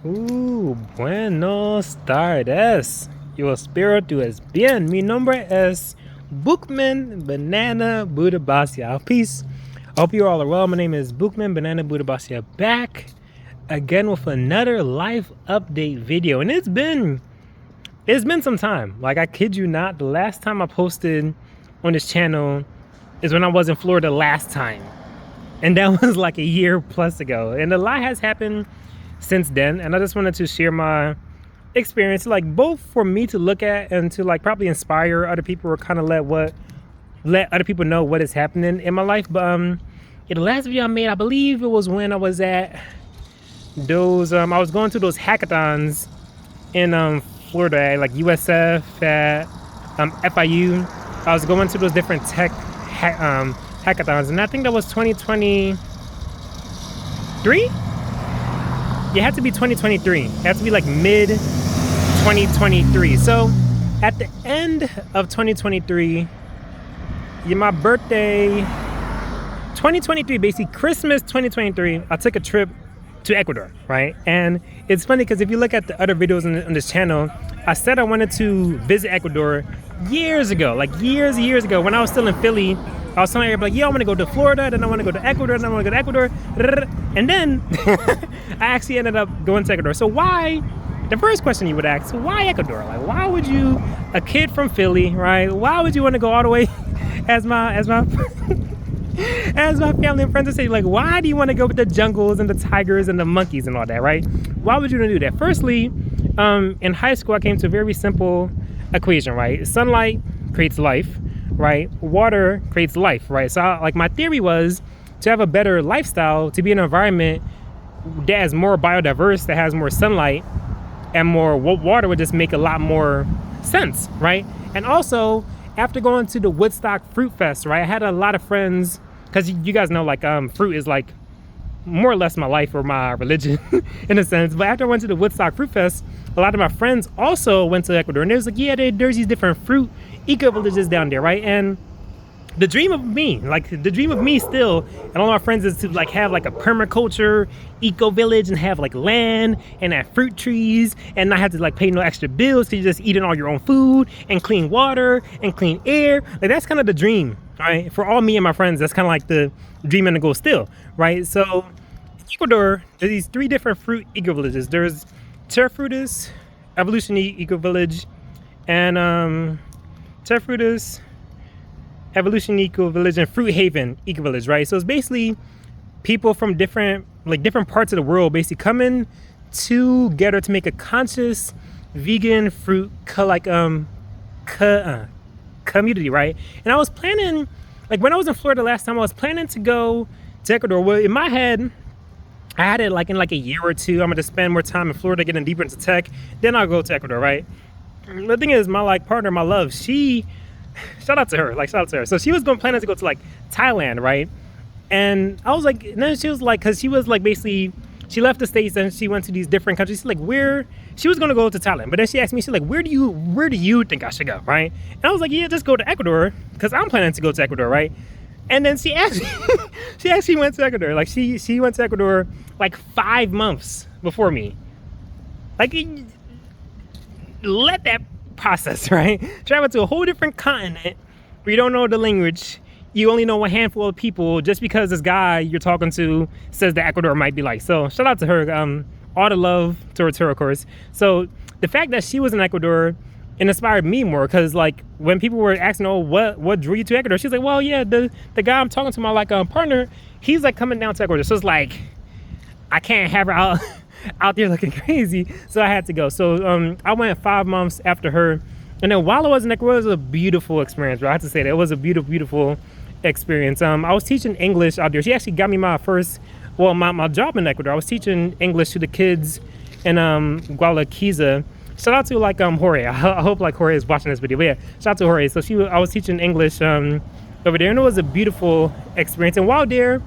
Buenos tardes. Yo espero tú es bien. Mi nombre es Bookman Banana Budabasia. Peace. I hope you all are well. My name is Bookman Banana Budabasia, back again with another life update video. And it's been some time. Like, I kid you not, the last time I posted on this channel is when I was in Florida last time. And that was like a year plus ago. And a lot has happened since then, and I just wanted to share my experience, like both for me to look at and to like probably inspire other people, or kind of let other people know what is happening in my life. But the last video I made, I believe it was when I was at those I was going to those hackathons in Florida, like USF, at FIU. I was going to those different tech hackathons, and I think that was 2023. It had to be 2023. It had to be like mid 2023. So at the end of 2023, my birthday, 2023, basically Christmas 2023, I took a trip to Ecuador, right? And it's funny because if you look at the other videos on this channel, I said I wanted to visit Ecuador years ago, like years ago, when I was still in Philly. I was telling everybody, like, yeah, I want to go to Florida, then I want to go to Ecuador, then I want to go to Ecuador. And then I actually ended up going to Ecuador. So why, the first question you would ask, why Ecuador? Like, why would you, a kid from Philly, right? Why would you want to go all the way as my as my family and friends would say, like, why do you want to go with the jungles and the tigers and the monkeys and all that, right? Why would you want to do that? Firstly, in high school, I came to a very simple equation, right? Sunlight creates life, right? Water creates life, right? So my theory was to have a better lifestyle, to be in an environment that is more biodiverse, that has more sunlight and more water, would just make a lot more sense, right? And also, after going to the Woodstock Fruit Fest, right, I had a lot of friends, because you guys know, like, fruit is like more or less my life or my religion in a sense. But after I went to the Woodstock Fruit Fest, a lot of my friends also went to Ecuador, and it was like, yeah, there's these different fruit eco villages down there, right? And the dream of me still, and all my friends, is to like have like a permaculture eco village and have like land and have fruit trees and not have to like pay no extra bills because you're just eating all your own food, and clean water and clean air. Like, that's kind of the dream, right? For all me and my friends, that's kind of like the dream and the goal still, right? So in Ecuador, there's these 3 different fruit eco villages. There's Terra Frutas Evolution Eco Village, and Terra Frutas Evolution Eco Village, and Fruit Haven Eco Village, right? So it's basically people from different parts of the world basically coming together to make a conscious vegan fruit community, right? And I was planning, like when I was in Florida last time, I was planning to go to Ecuador. Well, in my head, I had it like in like a year or two, I'm gonna spend more time in Florida, getting deeper into tech, then I'll go to Ecuador, right? The thing is, my like partner, my love, shout out to her. So she was planning to go to like Thailand, right? And I was like, and then she was like, cause she was like, basically, she left the States and she went to these different countries. She's like, she was gonna go to Thailand, but then she asked me, she's like, where do you think I should go, right? And I was like, yeah, just go to Ecuador, cause I'm planning to go to Ecuador, right? And then she actually went to Ecuador. Like, she went to Ecuador like 5 months before me. Like, let that process, right? Travel to a whole different continent where you don't know the language. You only know a handful of people just because this guy you're talking to says that Ecuador might be like. So shout out to her. All the love to her, of course. So the fact that she was in Ecuador, it inspired me more, because like when people were asking, oh, what drew you to Ecuador? She's like, well, yeah, the guy I'm talking to, my like partner, he's like coming down to Ecuador. So it's like, I can't have her out there looking crazy, so I had to go. So I went 5 months after her, and then while I was in Ecuador, it was a beautiful experience, bro. I have to say that it was a beautiful experience. I was teaching English out there. She actually got me my job in Ecuador. I was teaching English to the kids in Gualaquiza. Shout out to like Jorge. I hope like Jorge is watching this video. But yeah, shout out to Jorge. So I was teaching English over there, and it was a beautiful experience. And while there,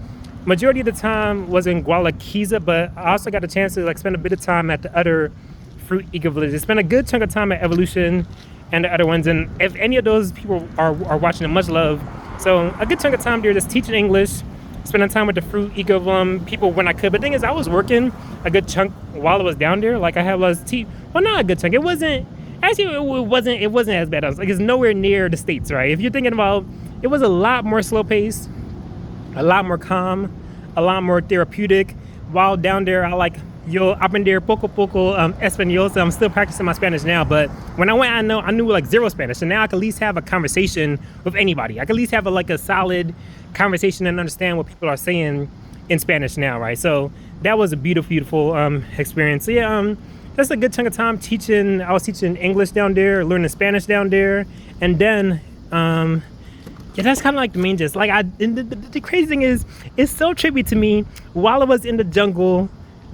majority of the time was in Gualaquiza, but I also got a chance to like spend a bit of time at the other fruit eco villages. Spent a good chunk of time at Evolution and the other ones. And if any of those people are watching, much love. So a good chunk of time there just teaching English, spending time with the fruit eco people when I could. But the thing is, I was working a good chunk while I was down there. Like I had less well, not a good chunk. It wasn't actually. It wasn't as bad. I was like, it's nowhere near the States, right? If you're thinking about, it was a lot more slow paced, a lot more calm, a lot more therapeutic. While down there, I like yo aprender poco español. So I'm still practicing my Spanish now. But when I went, I knew like zero Spanish, and now I can at least have a conversation with anybody. I can at least have a solid conversation and understand what people are saying in Spanish now, right? So that was a beautiful experience. So yeah, that's a good chunk of time teaching. I was teaching English down there, learning Spanish down there, and then yeah, that's kind of like the main gist. Like the crazy thing is, it's so trippy to me. While I was in the jungle,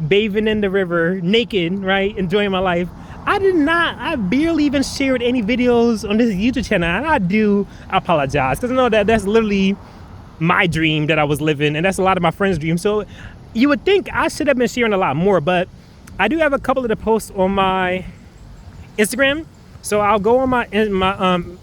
bathing in the river, naked, right, enjoying my life, I barely even shared any videos on this YouTube channel, and I apologize, because I know that that's literally my dream that I was living, and that's a lot of my friends' dreams. So you would think I should have been sharing a lot more, but I do have a couple of the posts on my Instagram. So I'll go on my Instagram,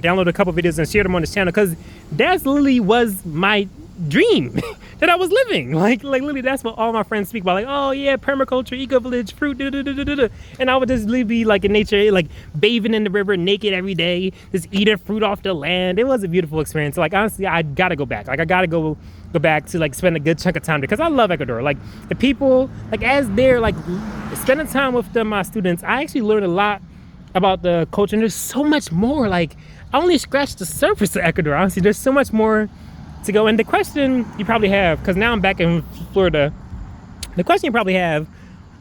download a couple videos and share them on this channel, because that literally was my dream that I was living. Like literally, that's what all my friends speak about. Like, oh yeah, permaculture, eco village, fruit, and I would just literally be like in nature, like bathing in the river, naked every day, just eating fruit off the land. It was a beautiful experience. So, like honestly, I gotta go back. Like I gotta go back to like spend a good chunk of time there, because I love Ecuador. Like the people, like as they're like spending time with my students, I actually learned a lot about the culture, and there's so much more. Like I only scratched the surface of Ecuador. Honestly, there's so much more to go. And the question you probably have, because now I'm back in Florida, the question you probably have,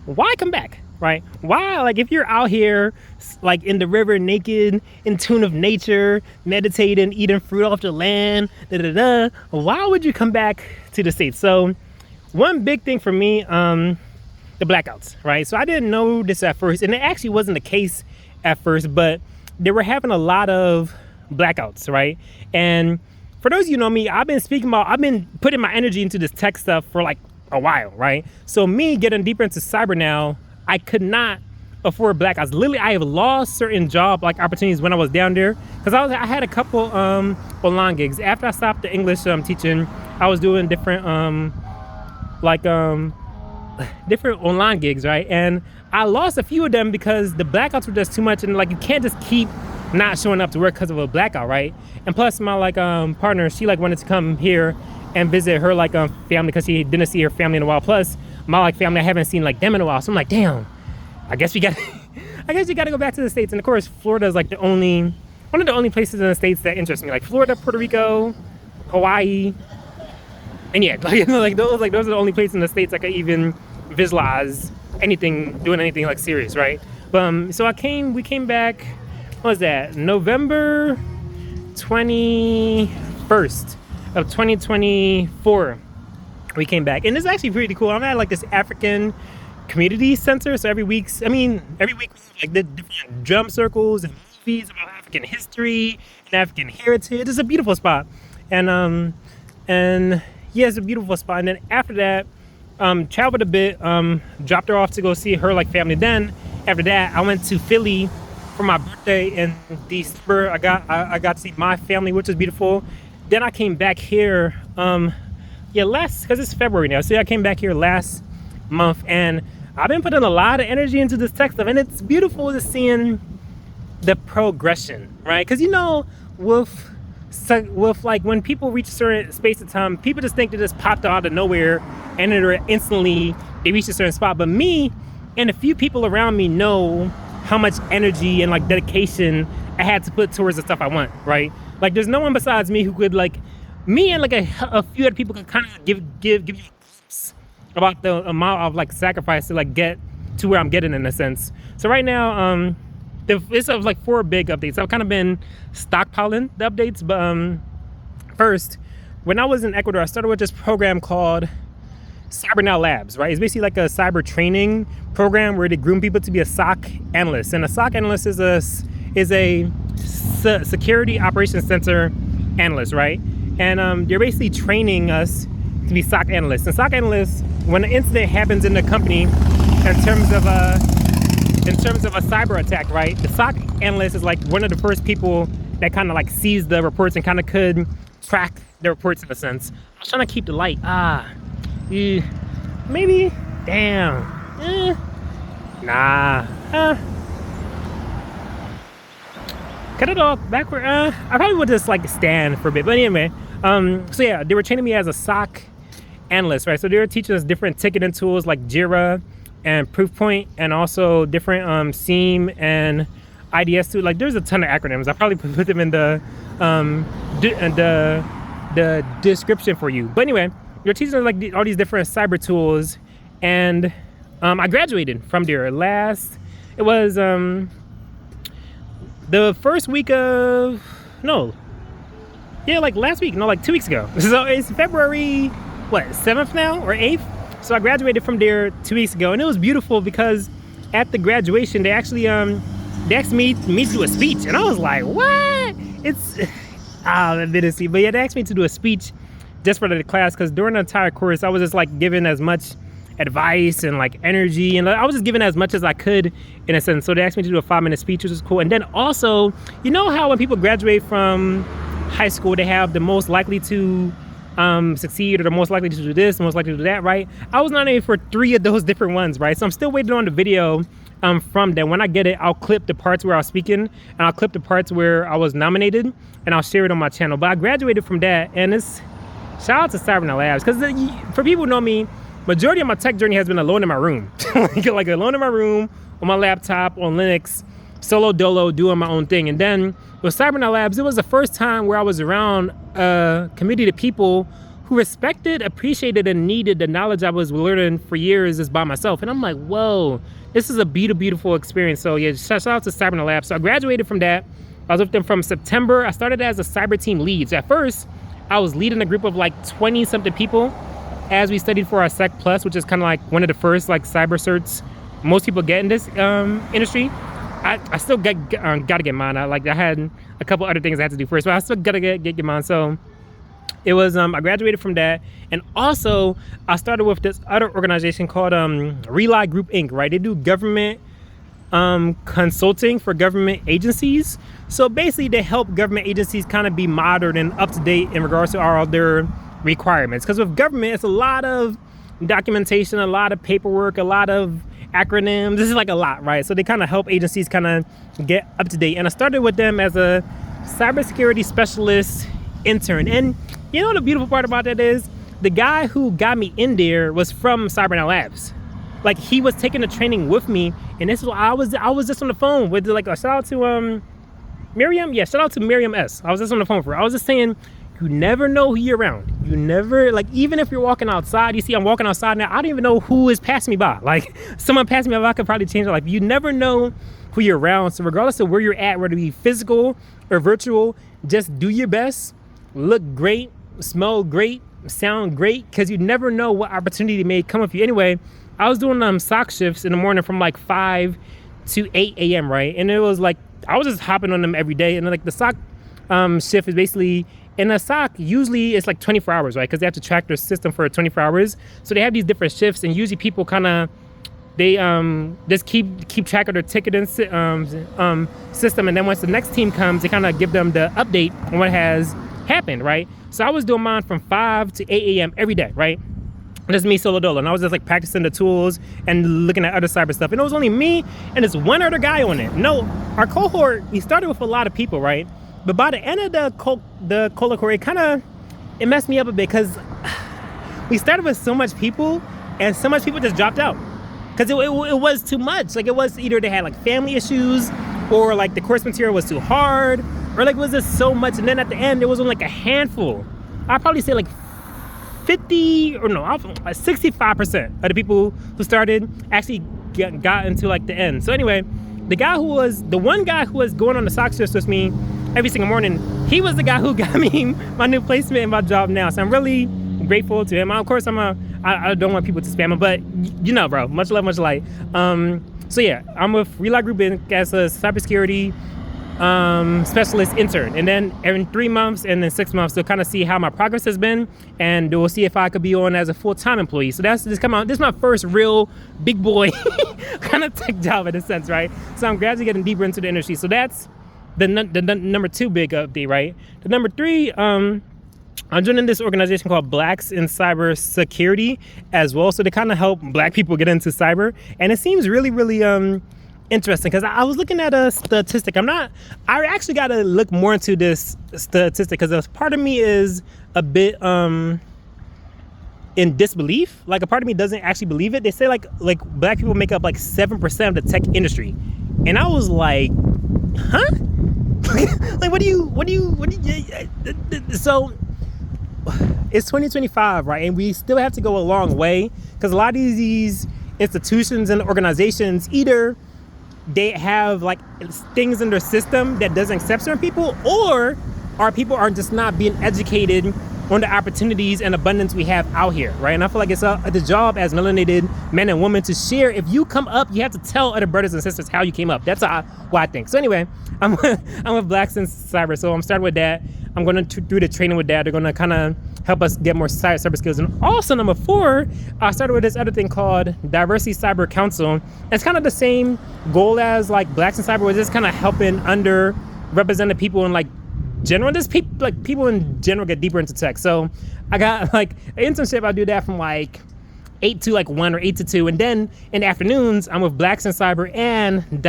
why come back, right? Why, like if you're out here like in the river, naked, in tune of nature, meditating, eating fruit off the land, why would you come back to the States? So one big thing for me, the blackouts, right? So I didn't know this at first, and it actually wasn't the case at first, but they were having a lot of blackouts, right? And for those of you who know me, I've been putting my energy into this tech stuff for like a while, right? So me getting deeper into cyber now, I could not afford blackouts. Literally, I have lost certain job like opportunities when I was down there, because I had a couple online gigs. After I stopped the English teaching, I was doing different different online gigs, right? And I lost a few of them because the blackouts were just too much, and like you can't just keep not showing up to work because of a blackout, right? And plus my like partner, she like wanted to come here and visit her like family, because she didn't see her family in a while. Plus my like family, I haven't seen like them in a while. So I'm like, damn, I guess you gotta go back to the States. And of course, Florida is like one of the only places in the States that interests me. Like Florida, Puerto Rico, Hawaii, and yeah, like those are the only places in the States I could even visualize doing anything like serious, right? So we came back. What was that? November 21st of 2024. We came back, and it's actually pretty cool. I'm at like this African community center. So every week we have like the different drum circles and movies about African history and African heritage. It's a beautiful spot, and yeah, it's a beautiful spot. And then after that, traveled a bit, dropped her off to go see her like family. Then after that, I went to Philly for my birthday in December. I got to see my family, which is beautiful. Then I came back here, because it's February now. So I came back here last month, and I've been putting a lot of energy into this tech stuff, and it's beautiful to seeing the progression, right? Because with like when people reach a certain space of time, people just think they just popped out of nowhere and they reach a certain spot. But me and a few people around me know how much energy and like dedication I had to put towards the stuff I want, right? Like there's no one besides me who could like, me and like a few other people could kind of give you a glimpse about the amount of like sacrifice to like get to where I'm getting, in a sense. So right now, it's of like 4 big updates. I've kind of been stockpiling the updates, but first, when I was in Ecuador, I started with this program called Cyber Now Labs, right? It's basically like a cyber training program where they groom people to be a SOC analyst. And a SOC analyst is a security operations center analyst, right? And they're basically training us to be SOC analysts. And SOC analysts, when an incident happens in the company, in terms of a cyber attack, right? The SOC analyst is like one of the first people that kind of like sees the reports and kind of could track the reports in a sense. I was trying to keep the light. Maybe, damn, nah, cut it off backward. I probably would just like stand for a bit, but anyway, so yeah, they were training me as a SOC analyst, right? So they were teaching us different ticketing tools like Jira and Proofpoint, and also different SEAM and IDS too. Like there's a ton of acronyms. I probably put them in the description for you. But anyway, they're teaching us like all these different cyber tools, and I graduated from there last. It was the first week of like last week, like 2 weeks ago. So it's February 7th now or 8th. So I graduated from there 2 weeks ago, and it was beautiful because at the graduation they actually they asked me to do a speech, and I was like, what? It's a bit of see, but yeah, they asked me to do a speech just for the class, because during the entire course I was just like giving as much advice and like energy, and I was just giving as much as I could in a sense. So they asked me to do a 5-minute speech, which was cool. And then also, you know how when people graduate from high school, they have the most likely to succeed, or the most likely to do this, the most likely to do that, right? I was nominated for 3 of those different ones, right? So I'm still waiting on the video from them. When I get it, I'll clip the parts where I was speaking, and I'll clip the parts where I was nominated, and I'll share it on my channel. But I graduated from that, and it's shout out to Cyber Labs, because for people who know me, majority of my tech journey has been alone in my room. like alone in my room, on my laptop, on Linux, solo dolo, doing my own thing. And then with Cyber Labs, it was the first time where I was around a community of people who respected, appreciated, and needed the knowledge I was learning for years just by myself. And I'm like, whoa, this is a beautiful experience. So yeah, shout out to Cyber Labs. So I graduated from that. I was with them from September. I started as a cyber team lead. So at first, I was leading a group of like 20 something people as we studied for our Sec Plus, which is kind of like one of the first like cyber certs most people get in this industry. I still gotta get mine. I had a couple other things I had to do first, but I still gotta get mine. So it was I graduated from that, and also I started with this other organization called Rely Group Inc. Right? They do government consulting for government agencies. So basically, they help government agencies kind of be modern and up to date in regards to all their requirements. Because with government, it's a lot of documentation, a lot of paperwork, a lot of acronyms. This is like a lot, right? So they kind of help agencies kind of get up to date. And I started with them as a cybersecurity specialist intern. And you know the beautiful part about that is the guy who got me in there was from Cyber Labs. Like he was taking the training with me, and this is I was just on the phone with like a shout out to Mariam. Yeah, shout out to Mariam S. I was just on the phone for her. I was just saying, you never know who you're around. You never, like, even if you're walking outside, you see I'm walking outside now, I don't even know who is passing me by. Like, someone passing me by, I could probably change their life. You never know who you're around. So regardless of where you're at, whether it be physical or virtual, just do your best, look great, smell great, sound great, because you never know what opportunity may come with you. Anyway, I was doing SOC shifts in the morning from like 5 to 8 a.m., right? And it was like, I was just hopping on them every day. And like the SOC shift is basically, in a SOC, usually it's like 24 hours, right? Because they have to track their system for 24 hours. So they have these different shifts, and usually people kind of, they just keep track of their ticketing system. And then once the next team comes, they kind of give them the update on what has happened, right? So I was doing mine from 5 to 8 a.m. every day, right? Just me solo dolo, and I was just like practicing the tools and looking at other cyber stuff. And it was only me and this one other guy on it. No, our cohort, we started with a lot of people, right? But by the end of the cohort, it messed me up a bit, because we started with so much people, and so much people just dropped out because it was too much. Like, it was either they had like family issues, or like the course material was too hard, or like it was just so much. And then at the end, there was only like a handful. I'd probably say like 65% of the people who started actually got into like the end. So anyway, the one guy who was going on the SOC shifts with me every single morning, he was the guy who got me my new placement and my job now. So I'm really grateful to him. Of course, I don't want people to spam him, but you know, bro, much love, much light. So yeah, I'm with Rely Group as a cybersecurity specialist intern, and then in 3 months and then 6 months to kind of see how my progress has been, and we'll see if I could be on as a full-time employee. So this is my first real big boy kind of tech job in a sense, right? So I'm gradually getting deeper into the industry. So that's the number 2 big update, right? The number 3 I'm joining this organization called Blacks in Cyber Security as well. So they kind of help Black people get into cyber. And it seems really, really interesting because I was looking at a statistic. I actually got to look more into this statistic because part of me is a bit in disbelief. Like a part of me doesn't actually believe it. They say like Black people make up like 7% of the tech industry. And I was like, huh? Like, what do you, so it's 2025, right? And we still have to go a long way because a lot of these institutions and organizations, either they have like things in their system that doesn't accept certain people, or our people are just not being educated on the opportunities and abundance we have out here, right? And I feel like it's the job as melanated men and women to share. If you come up, you have to tell other brothers and sisters how you came up. That's what I think. So anyway, I'm with Blacks in Cyber. So I'm starting with that. I'm going to do the training with that. They're going to kind of help us get more cyber skills. And also number 4, I started with this other thing called Diversity Cyber Council. It's kind of the same goal as like Blacks in Cyber, where it's kind of helping underrepresented people in like general. Just people in general get deeper into tech. So I got like an internship. I'll do that from like 8 to like 1 or 8 to 2. And then in the afternoons, I'm with Blacks in Cyber and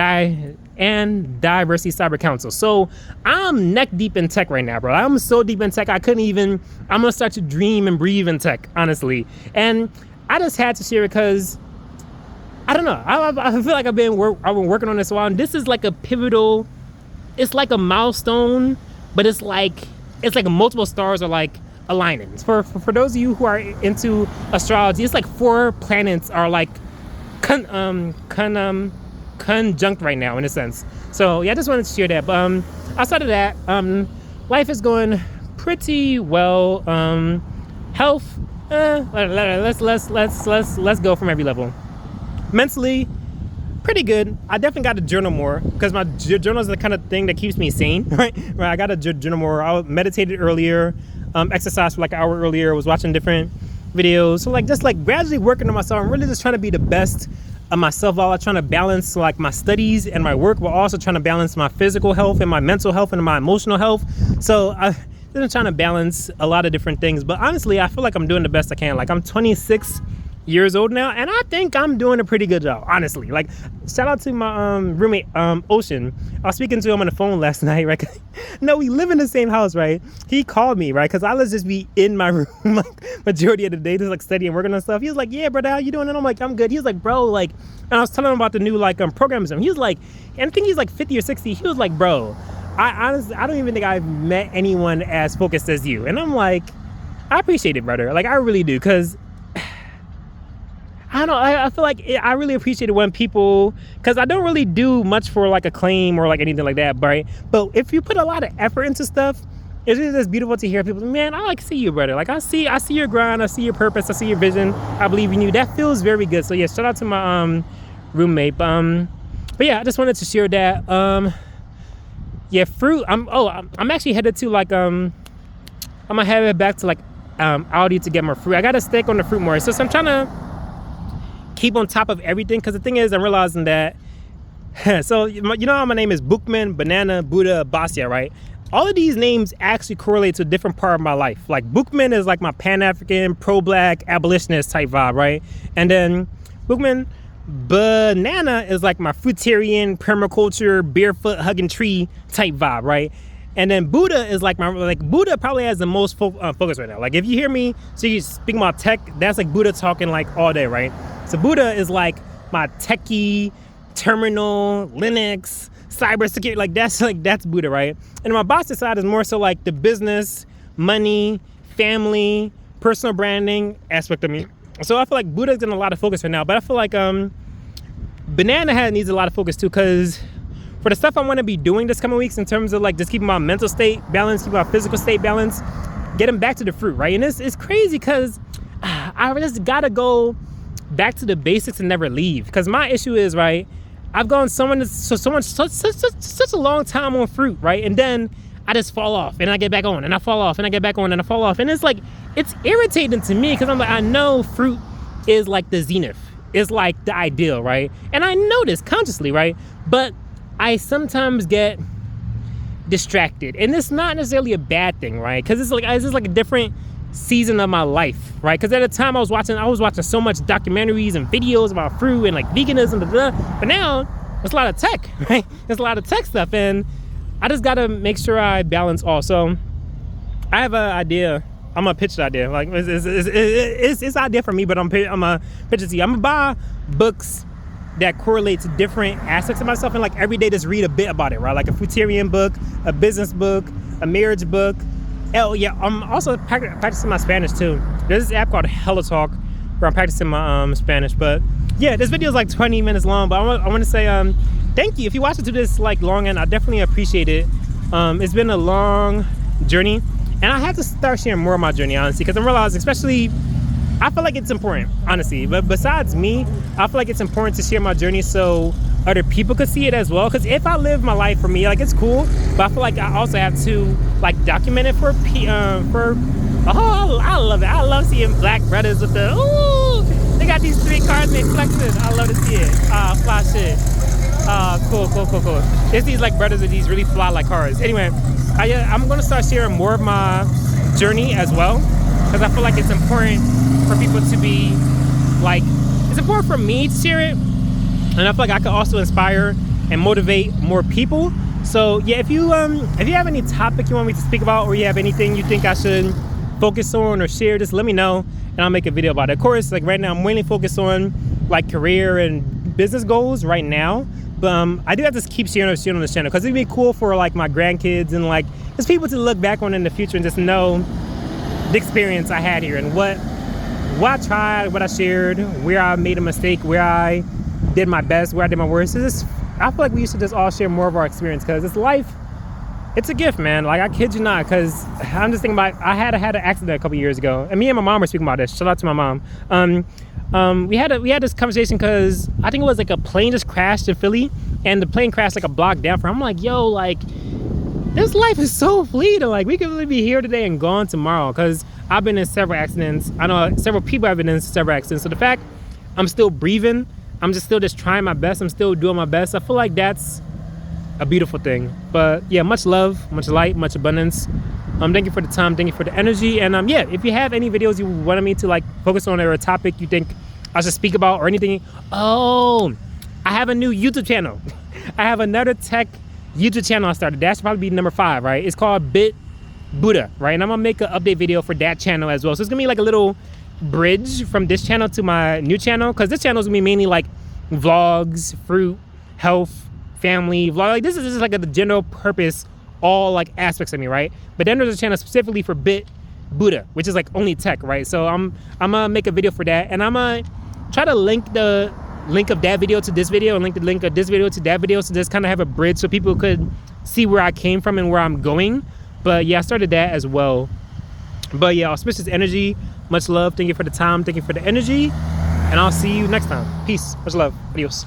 Diversity Cyber Council. So I'm neck deep in tech right now, bro. I'm so deep in tech, I'm going to start to dream and breathe in tech, honestly. And I just had to share it because, I don't know, I feel like I've been working on this a while. And this is like a pivotal, it's like a milestone, but it's like multiple stars are like aligning. For those of you who are into astrology, it's like 4 planets are like conjunct right now in a sense. So yeah, I just wanted to share that. But outside of that, life is going pretty well. Health, let's go from every level. Mentally, pretty good. I definitely got to journal more because my journal is the kind of thing that keeps me sane, right? I got to journal more. I meditated earlier, exercised for like an hour earlier, was watching different videos. So like just like gradually working on myself. I'm really just trying to be the best of myself while I'm trying to balance like my studies and my work, while also trying to balance my physical health and my mental health and my emotional health. So I'm trying to balance a lot of different things. But honestly, I feel like I'm doing the best I can. Like I'm 26 years old now, and I think I'm doing a pretty good job, honestly. Like, shout out to my roommate, Ocean. I was speaking to him on the phone last night, right? No, we live in the same house, right? He called me, right? Because I was just be in my room like majority of the day, just like studying, working on stuff. He was like, yeah, brother, how you doing? And I'm like, I'm good. He was like, bro, like, and I was telling him about the new like programs. He was like, and I think he's like 50 or 60. He was like, bro, I honestly, I don't even think I've met anyone as focused as you. And I'm like, I appreciate it, brother. Like, I really do, because I don't know, I feel like I really appreciate it when people, because I don't really do much for like a claim or like anything like that, right? But if you put a lot of effort into stuff, it's just beautiful to hear people, man, I like see you, brother. Like I see your grind, I see your purpose, I see your vision, I believe in you. That feels very good. So yeah, shout out to my roommate. But yeah, I just wanted to share that. Yeah, fruit. I'm actually headed to like I'm gonna head back to like Aldi to get more fruit. I gotta stick on the fruit more. So I'm trying to keep on top of everything, because the thing is, I'm realizing that so you know how my name is Bookman, Banana, Buddha, Basya, right? All of these names actually correlate to a different part of my life. Like Bookman is like my Pan-African, pro-black, abolitionist type vibe, right? And then Bookman, Banana is like my fruitarian, permaculture, barefoot, hugging tree type vibe, right? And then Buddha is like Buddha probably has the most focus right now. Like if you hear me, so you speaking about tech, that's like Buddha talking like all day, right? So Buddha is like my techie, terminal, Linux, cybersecurity, that's Buddha, right? And my Basta side is more so like the business, money, family, personal branding aspect of me. So I feel like Buddha's getting a lot of focus right now, but I feel like Banana needs a lot of focus too, because for the stuff I want to be doing this coming weeks in terms of like just keeping my mental state balanced, keeping my physical state balanced, getting back to the fruit, right? And it's crazy because I just gotta go back to the basics and never leave. Because my issue is, right, I've gone such a long time on fruit, right? And then I just fall off and I get back on and I fall off and I get back on and I fall off. And it's like, it's irritating to me because I'm like, I know fruit is like the zenith. It's like the ideal, right? And I know this consciously, right? But I sometimes get distracted, and it's not necessarily a bad thing, right? Because it's just like a different season of my life, right? Because at the time I was watching so much documentaries and videos about fruit and like veganism, blah, blah. But now it's a lot of tech, right? There's a lot of tech stuff, and I just gotta make sure I balance all. So I have an idea. I'm gonna pitch the idea. Like it's an idea for me, but I'm gonna pitch it to you. I'm gonna buy books that correlate to different aspects of myself, and like every day just read a bit about it, right? Like a fruitarian book, a business book, a marriage book. Oh yeah, I'm also practicing my Spanish too. There's this app called Hella Talk where I'm practicing my Spanish. But yeah, this video is like 20 minutes long, but I want to say thank you if you watched it to this like long, and I definitely appreciate it. It's been a long journey, and I have to start sharing more of my journey, honestly, because I'm realizing, especially, I feel like it's important, honestly. But besides me, I feel like it's important to share my journey so other people could see it as well. Because if I live my life for me, like, it's cool, but I feel like I also have to like document it for oh, I love it. I love seeing black brothers with the they got these 3 cars and they flexing. I love to see it. Fly shit. Cool. It's these like brothers with these really fly like cars. Anyway, I'm gonna start sharing more of my journey as well, because I feel like it's important for people to be like, it's important for me to share it, and I feel like I could also inspire and motivate more people. So yeah, if you have any topic you want me to speak about, or you have anything you think I should focus on or share, just let me know and I'll make a video about it. Of course, like right now I'm mainly focused on like career and business goals right now, but I do have to keep sharing on this channel, because it'd be cool for like my grandkids and like just people to look back on in the future and just know the experience I had here, and what I tried, what I shared, where I made a mistake, where I did my best, where I did my worst. I feel like we should just all share more of our experience, because it's life. It's a gift, man. Like, I kid you not, because I'm just thinking about, I had an accident a couple years ago, and me and my mom were speaking about this. Shout out to my mom. We had this conversation because I think it was like a plane just crashed in Philly, and the plane crashed like a block down from. I'm like, yo, like, this life is so fleeting. Like, we could really be here today and gone tomorrow, because I've been in several accidents. I know several people have been in several accidents. So the fact I'm still breathing, I'm still trying my best, I'm still doing my best, I feel like that's a beautiful thing. But yeah, much love, much light, much abundance. Thank you for the time, thank you for the energy. And yeah, if you have any videos you wanted me to like focus on, or a topic you think I should speak about, or anything. Oh, I have a new YouTube channel. I have another tech YouTube channel I started. That should probably be number 5, right? It's called Bit Buddha, right? And I'm gonna make an update video for that channel as well. So it's gonna be like a little bridge from this channel to my new channel, because this channel is gonna be mainly like vlogs, fruit, health, family vlog. Like, this is just like the general purpose, all like aspects of me, right? But then there's a channel specifically for Bit Buddha, which is like only tech, right? So I'm gonna make a video for that, and I'm gonna try to link the link of that video to this video, and link the link of this video to that video, so just kind of have a bridge so people could see where I came from and where I'm going. But yeah, I started that as well. But yeah, auspicious energy, much love. Thank you for the time, thank you for the energy, and I'll see you next time. Peace, much love, adios.